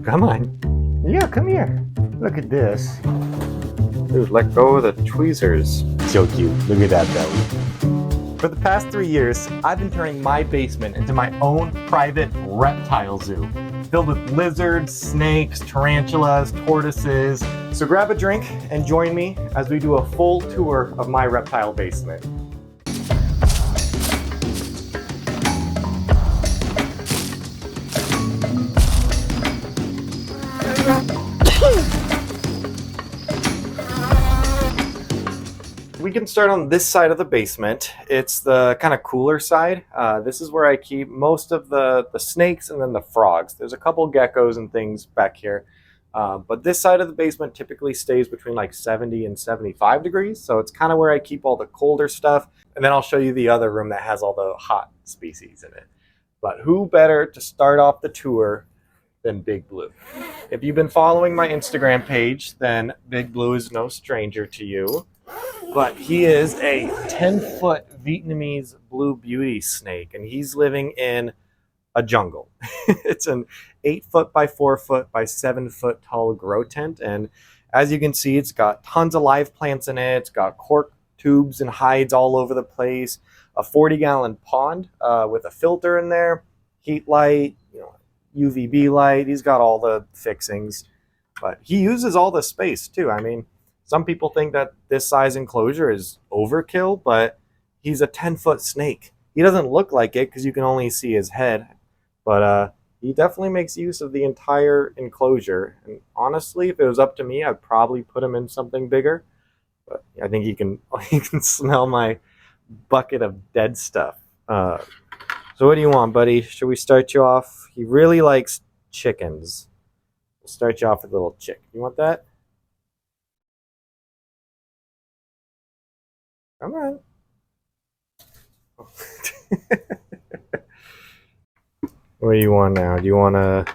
Come on. Yeah, come here. Look at this. Dude, let go of the tweezers. So cute. Look at that belly. For the past 3 years, I've been turning my basement into my own private reptile zoo, filled with lizards, snakes, tarantulas, tortoises. So grab a drink and join me as we do a full tour of my reptile basement. We can start on this side of the basement. It's the kind of cooler side. This is where I keep most of the snakes and then the frogs. There's a couple geckos and things back here. But this side of the basement typically stays between like 70 and 75 degrees. So it's kind of where I keep all the colder stuff. And then I'll show you the other room that has all the hot species in it. But who better to start off the tour than Big Blue? If you've been following my Instagram page, then Big Blue is no stranger to you. But he is a 10-foot Vietnamese blue beauty snake, and he's living in a jungle. It's an 8-foot by 4-foot by 7-foot tall grow tent, and as you can see, it's got tons of live plants in it. It's got cork tubes and hides all over the place, a 40-gallon pond with a filter in there, heat light, UVB light. He's got all the fixings, but he uses all the space too. I mean, some people think that this size enclosure is overkill, but he's a 10-foot snake. He doesn't look like it because you can only see his head, but he definitely makes use of the entire enclosure. And honestly, if it was up to me, I'd probably put him in something bigger. But I think he can smell my bucket of dead stuff. So what do you want, buddy? Should we start you off? He really likes chickens. We'll start you off with a little chick. You want that? Come on. What do you want now? Do you want to...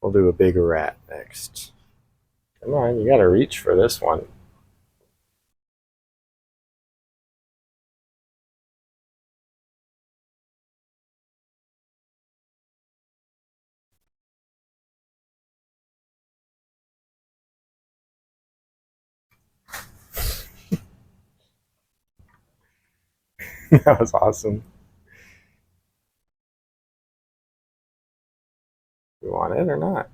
We'll do a big rat next. Come on, you got to reach for this one. That was awesome. You want it or not?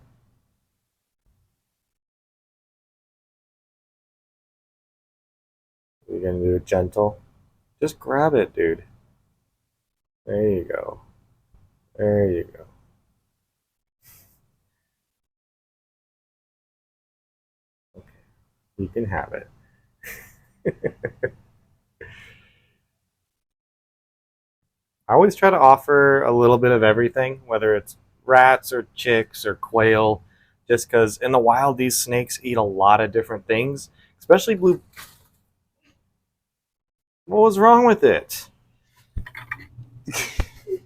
You're going to do it gentle? Just grab it, dude. There you go. There you go. Okay. You can have it. I always try to offer a little bit of everything, whether it's rats or chicks or quail, just because in the wild these snakes eat a lot of different things, especially blue. What was wrong with it? You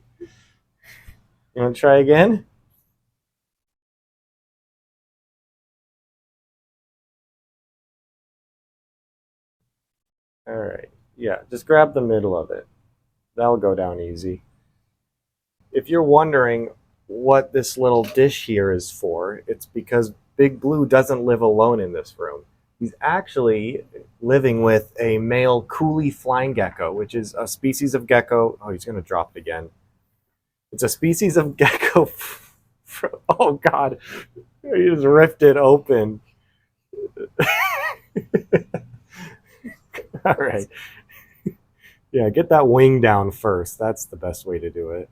want to try again? All right. Yeah, just grab the middle of it. That'll go down easy. If you're wondering what this little dish here is for, it's because Big Blue doesn't live alone in this room. He's actually living with a male coolie flying gecko, which is a species of gecko. Oh, he's going to drop it again. It's a species of gecko. Oh, God. He just ripped it open. All right. Yeah, get that wing down first. That's the best way to do it.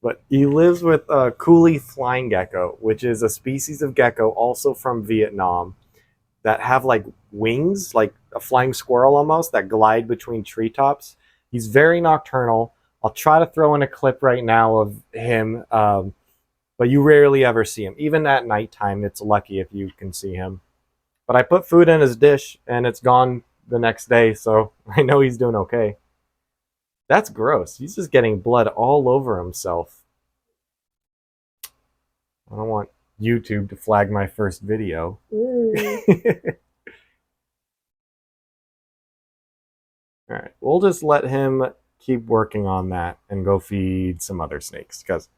But he lives with a coolie flying gecko, which is a species of gecko also from Vietnam that have like wings, like a flying squirrel almost, that glide between treetops. He's very nocturnal. I'll try to throw in a clip right now of him, but you rarely ever see him. Even at nighttime, it's lucky if you can see him. But I put food in his dish, and it's gone the next day, so I know he's doing okay. That's gross. He's just getting blood all over himself. I don't want YouTube to flag my first video. Alright, we'll just let him keep working on that and go feed some other snakes, because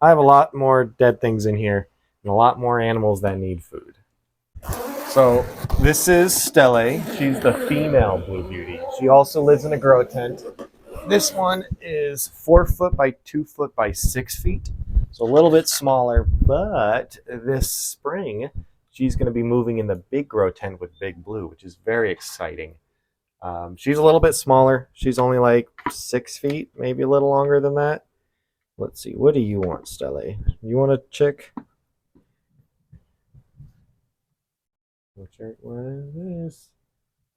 I have a lot more dead things in here and a lot more animals that need food. So this is Stella. She's the female blue beauty. She also lives in a grow tent. This one is 4 foot by 2 foot by 6 feet. So a little bit smaller, but this spring she's going to be moving in the big grow tent with Big Blue, which is very exciting. She's a little bit smaller. She's only like 6 feet, maybe a little longer than that. Let's see. What do you want, Stella? You want a chick? What is this?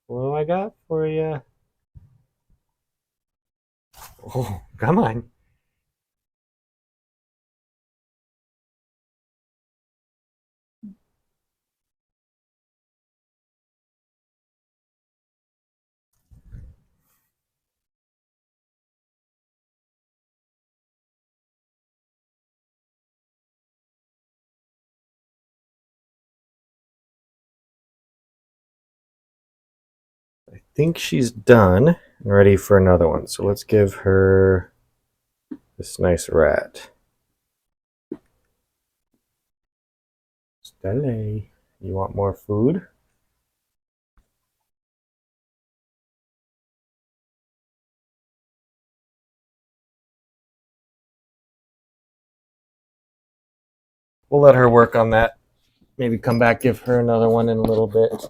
What do I got for you? Oh, come on. I think she's done and ready for another one. So let's give her this nice rat. Stella, you want more food? We'll let her work on that. Maybe come back, give her another one in a little bit.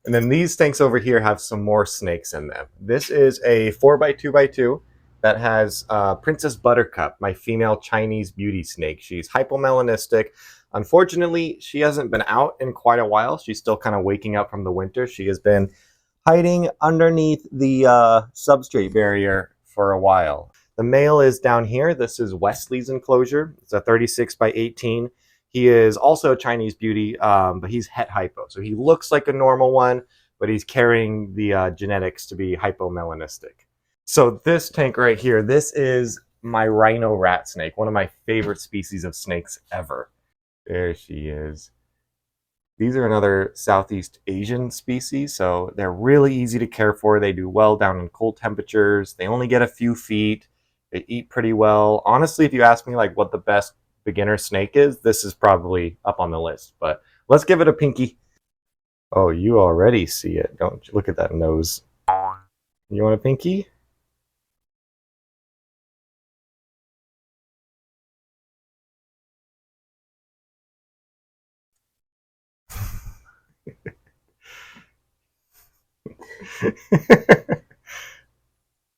And then these tanks over here have some more snakes in them. This is a 4x2x2 that has Princess Buttercup, my female Chinese beauty snake. She's hypomelanistic. Unfortunately, she hasn't been out in quite a while. She's still kind of waking up from the winter. She has been hiding underneath the substrate barrier for a while. The male is down here. This is Wesley's enclosure. It's a 36 by 18. He is also a Chinese beauty, but he's het hypo. So he looks like a normal one, but he's carrying the genetics to be hypomelanistic. So this tank right here, this is my rhino rat snake, one of my favorite species of snakes ever. There she is. These are another Southeast Asian species, so they're really easy to care for. They do well down in cold temperatures. They only get a few feet. They eat pretty well. Honestly, if you ask me like what the best beginner snake is, this is probably up on the list. But let's give it a pinky. Oh, you already see it, don't you? Look at that nose. You want a pinky?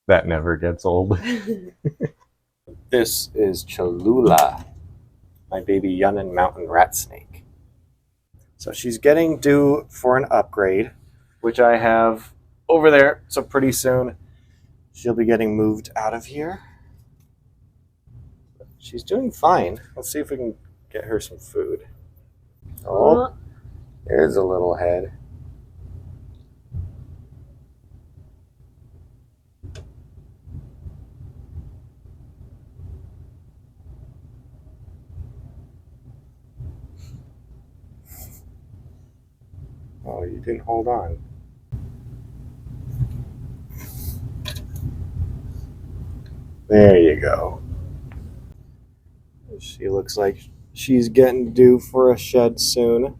That never gets old. This is Cholula, my baby Yunnan mountain rat snake. So she's getting due for an upgrade, which I have over there. So pretty soon she'll be getting moved out of here. She's doing fine. Let's see if we can get her some food. Oh, there's a little head. Oh, you didn't hold on. There you go. She looks like she's getting due for a shed soon.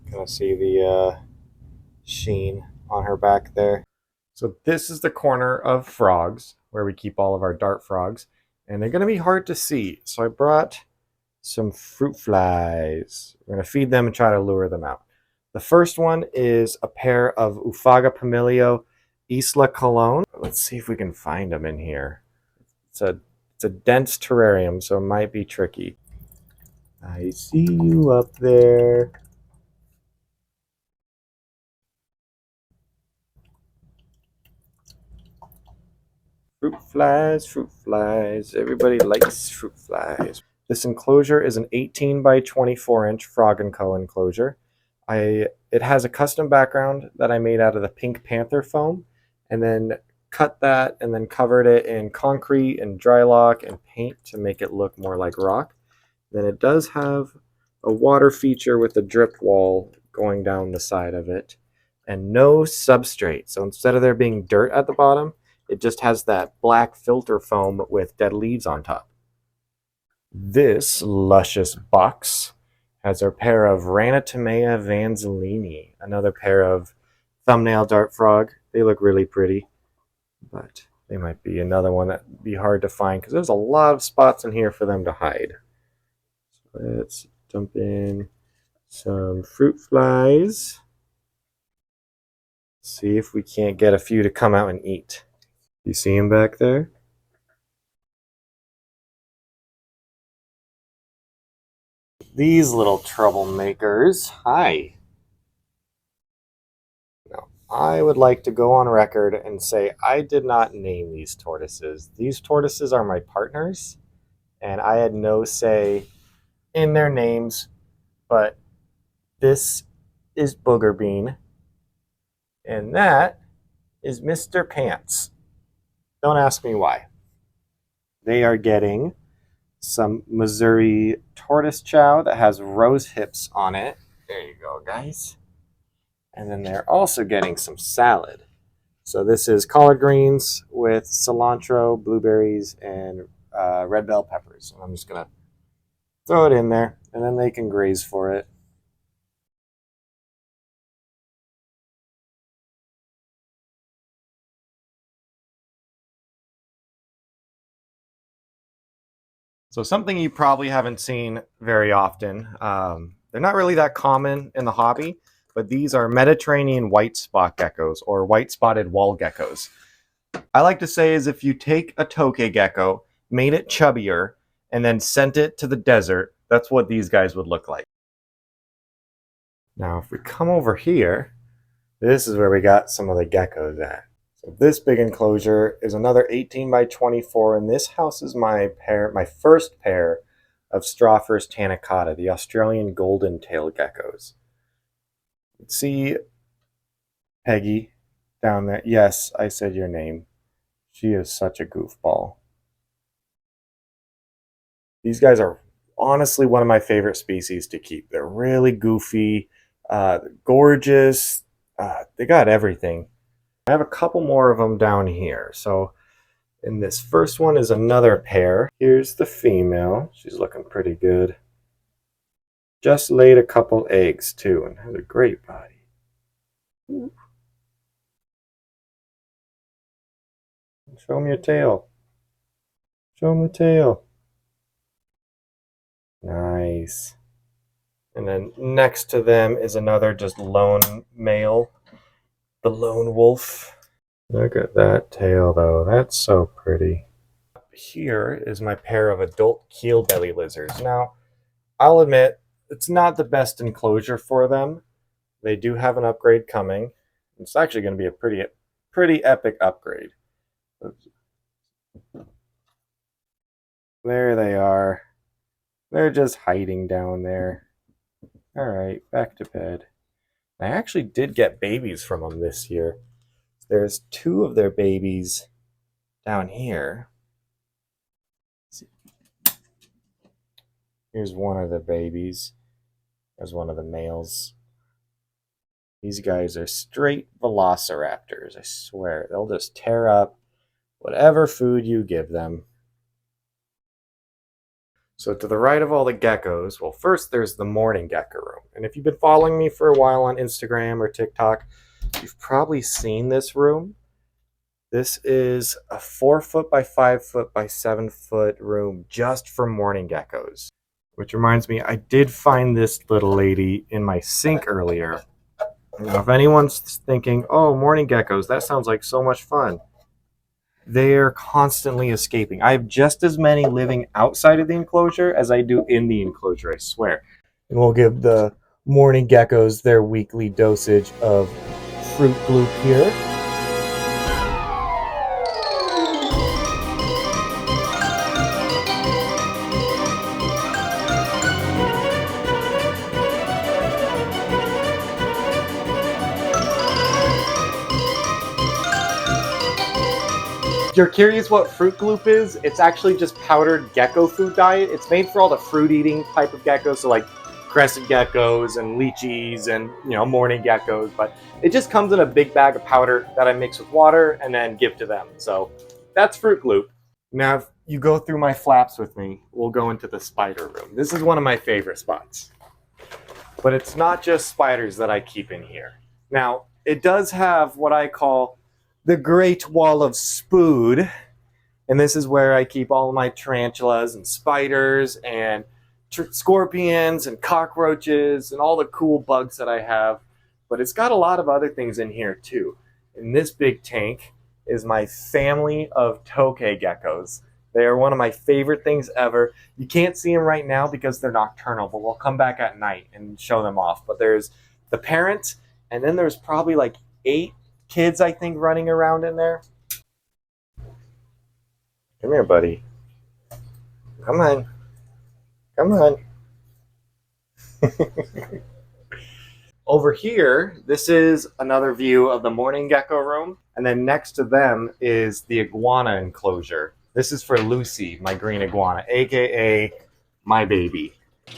Kind of see the sheen on her back there. So this is the corner of frogs where we keep all of our dart frogs, and they're going to be hard to see. So I brought some fruit flies. We're going to feed them and try to lure them out. The first one is a pair of Ufaga Pamilio Isla Colon. Let's see if we can find them in here. It's a dense terrarium, so it might be tricky. I see you up there. Fruit flies, fruit flies. Everybody likes fruit flies. This enclosure is an 18 by 24 inch Frog & Co. enclosure. It has a custom background that I made out of the Pink Panther foam, and then cut that and then covered it in concrete and Drylock and paint to make it look more like rock. Then it does have a water feature with a drip wall going down the side of it, and no substrate. So instead of there being dirt at the bottom, It just has that black filter foam with dead leaves on top. This luscious box has our pair of Ranitomea vanzellini, another pair of thumbnail dart frog. They look really pretty, but they might be another one that'd be hard to find because there's a lot of spots in here for them to hide. So let's dump in some fruit flies. See if we can't get a few to come out and eat. You see them back there? These little troublemakers. Hi. Now, I would like to go on record and say I did not name these tortoises. These tortoises are my partners, and I had no say in their names, but this is Booger Bean, and that is Mr. Pants. Don't ask me why. They are getting some Missouri tortoise chow that has rose hips on it. There you go, guys. And then they're also getting some salad. So this is collard greens with cilantro, blueberries, and red bell peppers. And I'm just going to throw it in there, and then they can graze for it. So something you probably haven't seen very often. They're not really that common in the hobby, but these are Mediterranean white spot geckos or white spotted wall geckos. I like to say is if you take a tokay gecko, made it chubbier, and then sent it to the desert, that's what these guys would look like. Now, if we come over here, this is where we got some of the geckos at. So this big enclosure is another 18 by 24, and this houses my first pair of Strawfers tanicata, the Australian golden tail geckos. See Peggy down there. Yes, I said your name. She is such a goofball. These guys are honestly one of my favorite species to keep. They're really goofy, gorgeous. They got everything. I have a couple more of them down here. So in this first one is another pair. Here's the female. She's looking pretty good. Just laid a couple eggs too and has a great body. Ooh. Show me your tail. Show me the tail. Nice. And then next to them is another just lone male. The lone wolf. Look at that tail though. That's so pretty. Here is my pair of adult keel belly lizards. Now, I'll admit, it's not the best enclosure for them. They do have an upgrade coming. It's actually going to be a pretty epic upgrade. There they are. They're just hiding down there. All right, back to bed. I actually did get babies from them this year. There's two of their babies down here. Here's one of the babies. There's one of the males. These guys are straight velociraptors, I swear. They'll just tear up whatever food you give them. So to the right of all the geckos, well, first there's the morning gecko room. And if you've been following me for a while on Instagram or TikTok, you've probably seen this room. This is a 4-foot by 5-foot by 7-foot room just for morning geckos. Which reminds me, I did find this little lady in my sink earlier. Now, if anyone's thinking, oh, morning geckos, that sounds like so much fun. They're constantly escaping. I have just as many living outside of the enclosure as I do in the enclosure, I swear. And we'll give the morning geckos their weekly dosage of fruit gloop here. If you're curious what Fruit Gloop is, it's actually just powdered gecko food diet. It's made for all the fruit eating type of geckos, so like crested geckos and lychees and morning geckos, but it just comes in a big bag of powder that I mix with water and then give to them. So that's Fruit Loop. Now if you go through my flaps with me, we'll go into the spider room. This is one of my favorite spots. But it's not just spiders that I keep in here. Now, it does have what I call the Great Wall of Spood, and this is where I keep all of my tarantulas and spiders and scorpions and cockroaches and all the cool bugs that I have. But it's got a lot of other things in here too. In this big tank is my family of tokay geckos. They are one of my favorite things ever. You can't see them right now because they're nocturnal, but we'll come back at night and show them off. But there's the parent, and then there's probably like 8 kids, I think, running around in there. Come here, buddy. Come on. Come on. Over here, this is another view of the morning gecko room. And then next to them is the iguana enclosure. This is for Lucy, my green iguana, aka my baby.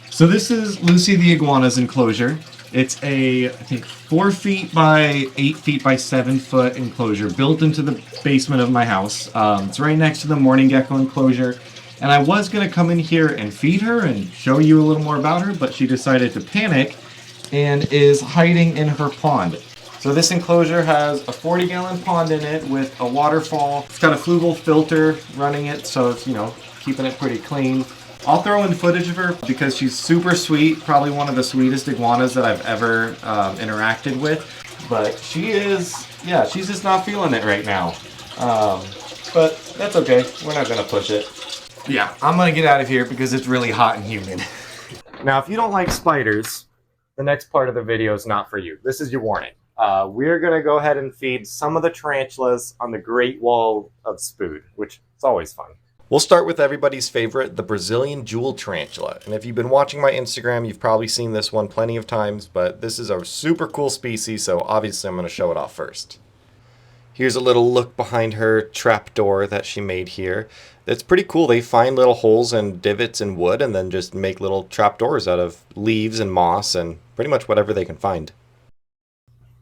So this is Lucy the iguana's enclosure. It's I think 4 feet by 8 feet by 7 foot enclosure built into the basement of my house. It's right next to the morning gecko enclosure. And I was gonna come in here and feed her and show you a little more about her, but she decided to panic and is hiding in her pond. So this enclosure has a 40-gallon pond in it with a waterfall. It's got a flugel filter running it, so it's, keeping it pretty clean. I'll throw in footage of her because she's super sweet, probably one of the sweetest iguanas that I've ever interacted with. But she's just not feeling it right now. But that's okay, we're not gonna push it. Yeah, I'm gonna get out of here because it's really hot and humid. Now, if you don't like spiders, the next part of the video is not for you. This is your warning. We're going to go ahead and feed some of the tarantulas on the Great Wall of Spood, which is always fun. We'll start with everybody's favorite, the Brazilian jewel tarantula. And if you've been watching my Instagram, you've probably seen this one plenty of times, but this is a super cool species, so obviously I'm going to show it off first. Here's a little look behind her trapdoor that she made here. It's pretty cool. They find little holes and divots in wood and then just make little trapdoors out of leaves and moss and pretty much whatever they can find.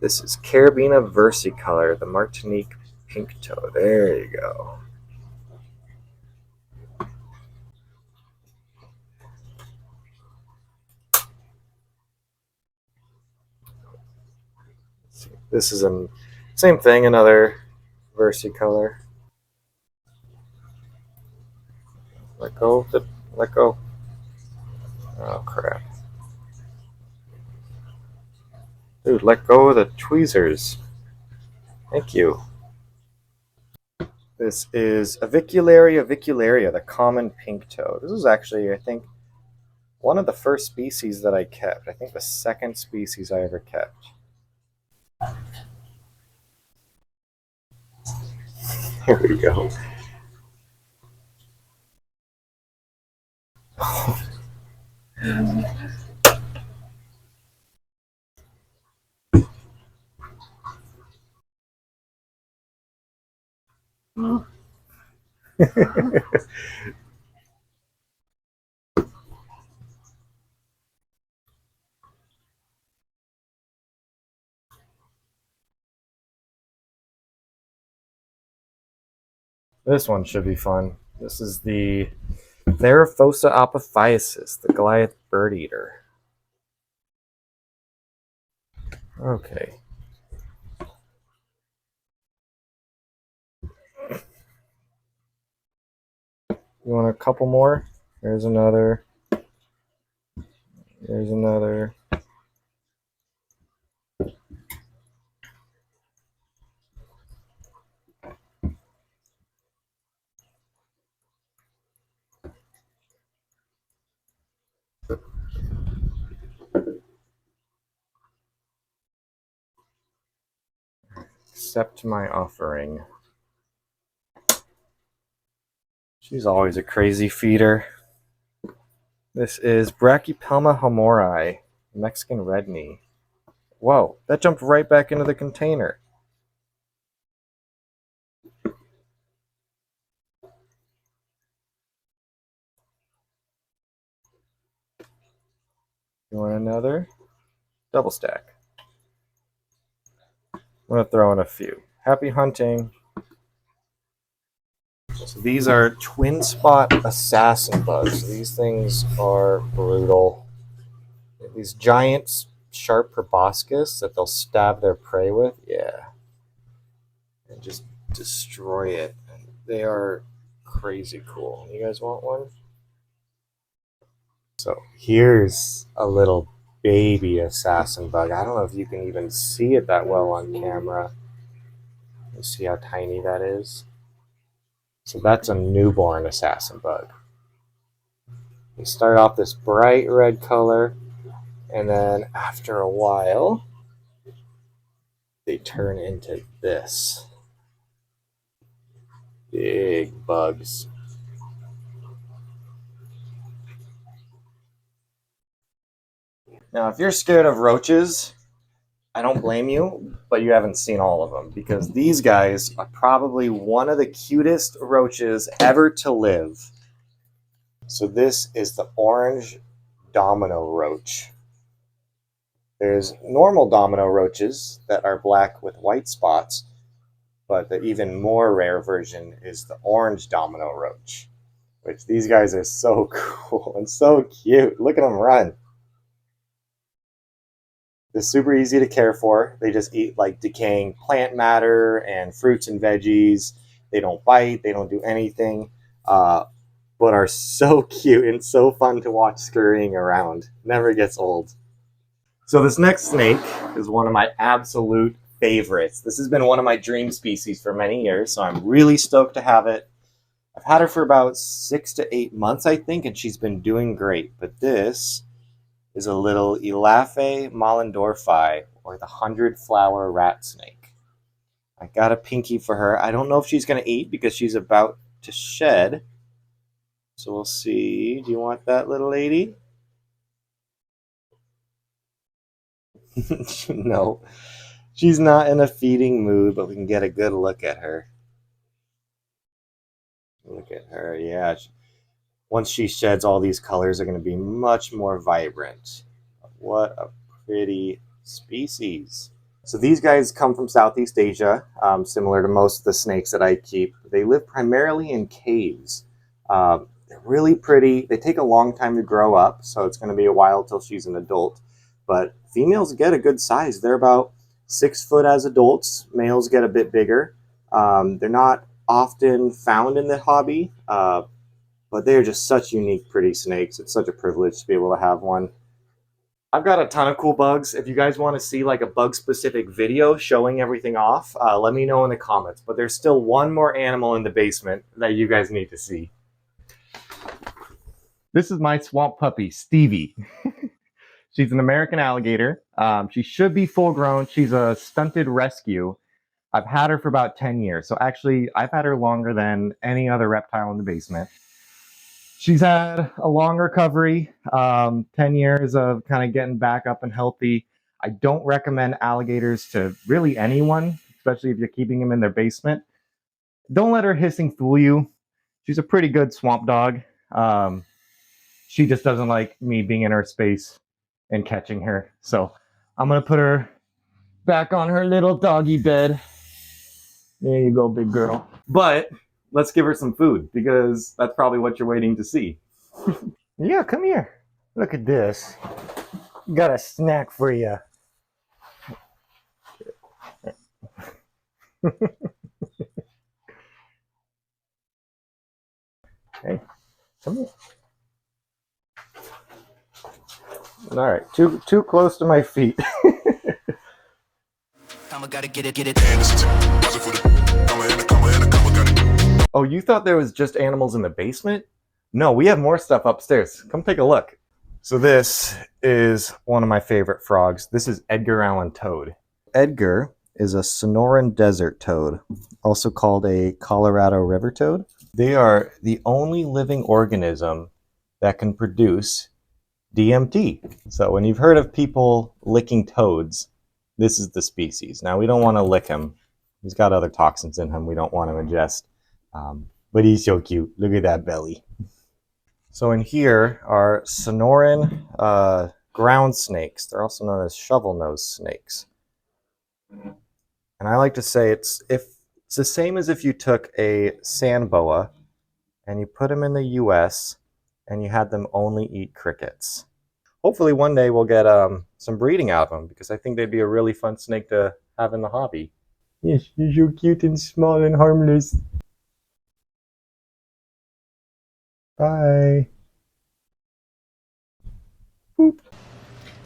This is Carabina versicolor, the Martinique pink toe. There you go. This is a same thing, another versicolor. Let go. Let go. Oh crap. Dude, let go of the tweezers. Thank you. This is avicularia, the common pink toad. This is actually, I think, one of the first species that I kept. I think the second species I ever kept. Here we go. This one should be fun. This is the Theraphosa apophysis, the Goliath bird eater. Okay. You want a couple more? There's another. There's another. Accept my offering. She's always a crazy feeder. This is Brachypelma homorii, Mexican red knee. Whoa, that jumped right back into the container. You want another? Double stack. I'm going to throw in a few. Happy hunting. So these are twin spot assassin bugs. These things are brutal. These giant sharp proboscis that they'll stab their prey with. Yeah. And just destroy it. They are crazy cool. You guys want one? So here's a little baby assassin bug. I don't know if you can even see it that well on camera. You see how tiny that is? So that's a newborn assassin bug. They start off this bright red color, and then after a while, they turn into this. Big bugs. Now, if you're scared of roaches, I don't blame you, but you haven't seen all of them because these guys are probably one of the cutest roaches ever to live. So this is the orange domino roach. There's normal domino roaches that are black with white spots, but the even more rare version is the orange domino roach, which these guys are so cool and so cute. Look at them run. They're super easy to care for. They just eat like decaying plant matter and fruits and veggies. They don't bite. They don't do anything, but are so cute and so fun to watch scurrying around. Never gets old. So this next snake is one of my absolute favorites. This has been one of my dream species for many years, so I'm really stoked to have it. I've had her for about 6 to 8 months, I think, and she's been doing great. But this is a little Elaphia mollendorffi, or the 100-flower rat snake. I got a pinky for her. I don't know if she's going to eat because she's about to shed. So we'll see. Do you want that, little lady? No. She's not in a feeding mood, but we can get a good look at her. Look at her. Yeah. Once she sheds, all these colors are going to be much more vibrant. What a pretty species. So these guys come from Southeast Asia, similar to most of the snakes that I keep. They live primarily in caves. They're really pretty. They take a long time to grow up, so it's going to be a while till she's an adult. But females get a good size. They're about 6 foot as adults. Males get a bit bigger. They're not often found in the hobby, but they are just such unique, pretty snakes. It's such a privilege to be able to have one. I've got a ton of cool bugs. If you guys want to see like a bug-specific video showing everything off, let me know in the comments. But there's still one more animal in the basement that you guys need to see. This is my swamp puppy, Stevie. She's an American alligator. She should be full grown. She's a stunted rescue. I've had her for about 10 years. So actually, I've had her longer than any other reptile in the basement. She's had a long recovery, 10 years of kind of getting back up and healthy. I don't recommend alligators to really anyone, especially if you're keeping them in their basement. Don't let her hissing fool you. She's a pretty good swamp dog. She just doesn't like me being in her space and catching her. So I'm going to put her back on her little doggy bed. There you go, big girl. But let's give her some food because that's probably what you're waiting to see. Yeah, come here. Look at this. Got a snack for you. Hey, come here. All right, too close to my feet. Oh, you thought there was just animals in the basement? No, we have more stuff upstairs. Come take a look. So this is one of my favorite frogs. This is Edgar Allan toad. Edgar is a Sonoran desert toad, also called a Colorado river toad. They are the only living organism that can produce DMT. So when you've heard of people licking toads, this is the species. Now we don't want to lick him. He's got other toxins in him we don't want to ingest. But he's so cute. Look at that belly. So in here are Sonoran ground snakes. They're also known as shovel-nosed snakes. And I like to say it's the same as if you took a sand boa and you put them in the US and you had them only eat crickets. Hopefully one day we'll get some breeding out of them, because I think they'd be a really fun snake to have in the hobby. Yes, you're so cute and small and harmless. Bye. Boop.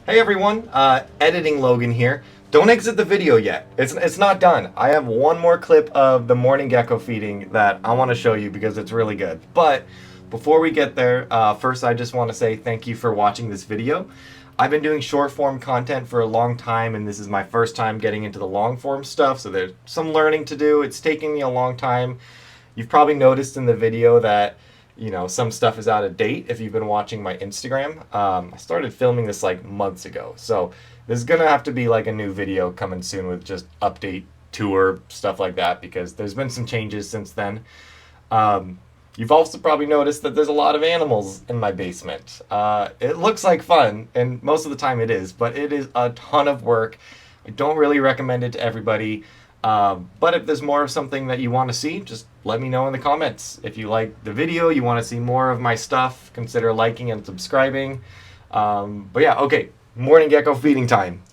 Hey everyone, editing Logan here. Don't exit the video yet. It's not done. I have one more clip of the morning gecko feeding that I want to show you because it's really good. But before we get there, first I just want to say thank you for watching this video. I've been doing short form content for a long time, and this is my first time getting into the long form stuff, so there's some learning to do. It's taking me a long time. You've probably noticed in the video that some stuff is out of date if you've been watching my Instagram. I started filming this like months ago, so there's gonna have to be like a new video coming soon with just update, tour, stuff like that, because there's been some changes since then. You've also probably noticed that there's a lot of animals in my basement. It looks like fun, and most of the time it is, but it is a ton of work. I don't really recommend it to everybody. But if there's more of something that you want to see, just let me know in the comments. If you like the video, you want to see more of my stuff, consider liking and subscribing. But yeah, okay, morning gecko feeding time.